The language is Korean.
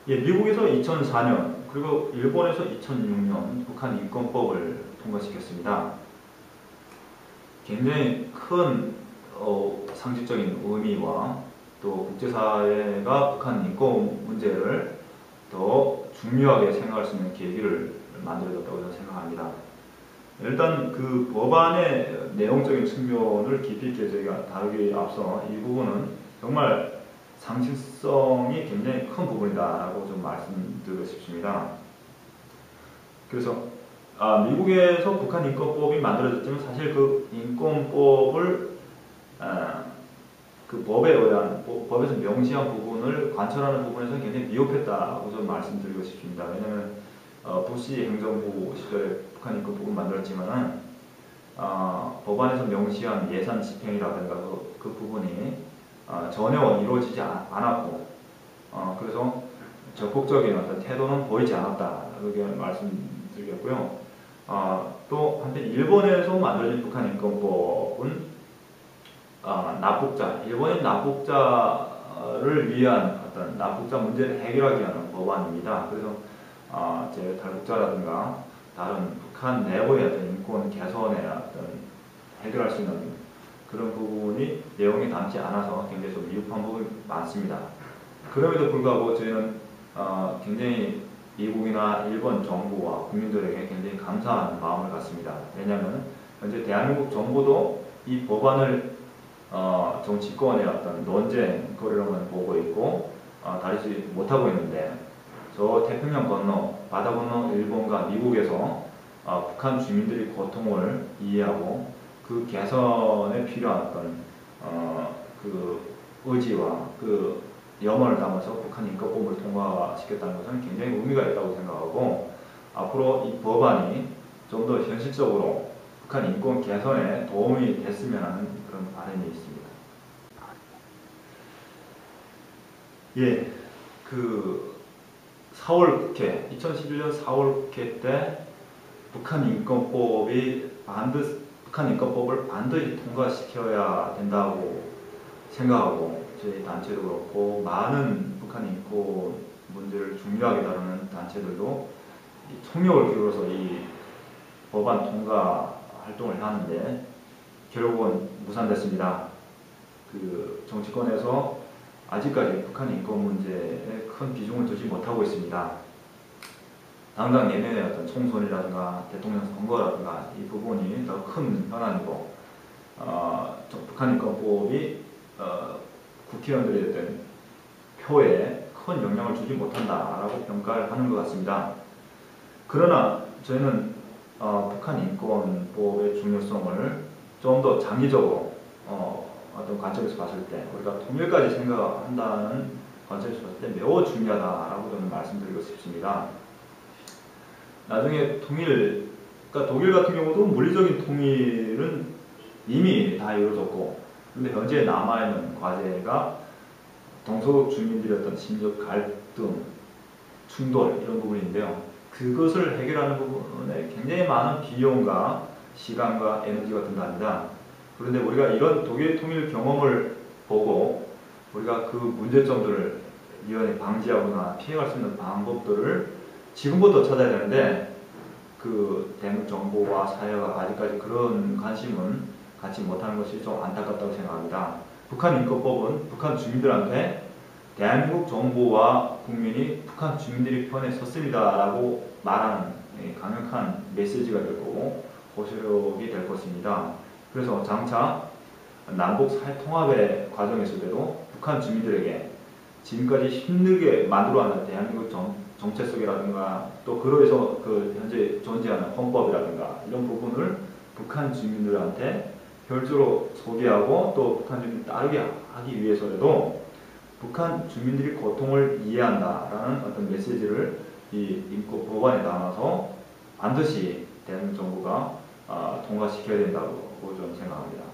예, 미국에서 2004년 그리고 일본에서 2006년 북한 인권법을 통과시켰습니다. 굉장히 큰 상식적인 의미와 또 국제사회가 북한 인권 문제를 더 중요하게 생각할 수 있는 계기를 만들어줬다고 저는 생각합니다. 일단 그 법안의 내용적인 측면을 깊이 있게 저희가 다루기 앞서 이 부분은 정말 상식성이 굉장히 큰 부분이다라고 좀 말씀드리고 싶습니다. 그래서 미국에서 북한 인권법이 만들어졌지만 사실 그 인권법을 그 법에 의한 법에서 명시한 부분을 관철하는 부분에서 굉장히 미흡했다고 좀 말씀드리고 싶습니다. 왜냐하면 부시 행정부 시절에 북한 인권법을 만들었지만은 법안에서 명시한 예산 집행이라든가 그 부분이 전혀 이루어지지 않았고 그래서 적극적인 어떤 태도는 보이지 않았다 이렇게 말씀드리겠고요. 또 한편 일본에서 만들어진 북한 인권법은 납북자, 일본인 납북자를 위한 어떤 납북자 문제를 해결하기 위한 법안입니다. 그래서 탈북자라든가 다른 북한 내부의 어떤 인권 개선의 어떤 해결할 수 있는 그런 부분이 내용이 담지 않아서 굉장히 좀 미흡한 부분이 많습니다. 그럼에도 불구하고 저희는 굉장히 미국이나 일본 정부와 국민들에게 굉장히 감사한 마음을 갖습니다. 왜냐하면 현재 대한민국 정부도 이 법안을 정치권의 어떤 논쟁거리로만 보고 있고 다루지 못하고 있는데 저 태평양 건너 바다 건너 일본과 미국에서 북한 주민들의 고통을 이해하고 그 개선에 필요한 어떤 그 의지와 그 염원을 담아서 북한 인권법을 통과시켰다는 것은 굉장히 의미가 있다고 생각하고 앞으로 이 법안이 좀 더 현실적으로 북한 인권 개선에 도움이 됐으면 하는 그런 바람이 있습니다. 예, 그 4월 국회, 2011년 4월 국회 때 북한 인권법을 반드시 통과시켜야 된다고 생각하고 저희 단체도 그렇고 많은 북한 인권 문제를 중요하게 다루는 단체들도 총력을 기울여서 이 법안 통과 활동을 하는데 결국은 무산됐습니다. 그 정치권에서 아직까지 북한 인권 문제에 큰 비중을 두지 못하고 있습니다. 당장 내년에 어떤 총선이라든가 대통령 선거라든가 이 부분이 더 큰 현안이고 북한 인권법이 국회의원들의 어떤 표에 큰 영향을 주지 못한다라고 평가를 하는 것 같습니다. 그러나 저희는 북한 인권법의 중요성을 좀 더 장기적으로 어떤 관점에서 봤을 때 우리가 통일까지 생각한다는 관점에서 봤을 때 매우 중요하다라고 저는 말씀드리고 싶습니다. 나중에 그러니까 독일 같은 경우도 물리적인 통일은 이미 다 이루어졌고 그런데 현재 남아있는 과제가 동서독 주민들의 어떤 심적 갈등, 충돌 이런 부분인데요. 그것을 해결하는 부분에 굉장히 많은 비용과 시간과 에너지가 든답니다. 그런데 우리가 이런 독일 통일 경험을 보고 우리가 그 문제점들을 미연에 방지하거나 피해갈 수 있는 방법들을 지금부터 찾아야 되는데 그 대한민국 정부와 사회가 아직까지 그런 관심은 갖지 못하는 것이 좀 안타깝다고 생각합니다. 북한 인권법은 북한 주민들한테 대한민국 정부와 국민이 북한 주민들의 편에 섰습니다 라고 말하는 강력한 메시지가 될 거고 호소력이 될 것입니다. 그래서 장차 남북 사회 통합의 과정에서도 북한 주민들에게 지금까지 힘들게 만들어왔는 대한민국 정체성이라든가 또 그로 해서 그 현재 존재하는 헌법이라든가 이런 부분을 북한 주민들한테 별도로 소개하고 또 북한 주민을 따르게 하기 위해서라도 북한 주민들이 고통을 이해한다라는 어떤 메시지를 이 인권 법안에 담아서 반드시 대한민국 정부가 통과시켜야 된다고 저는 생각합니다.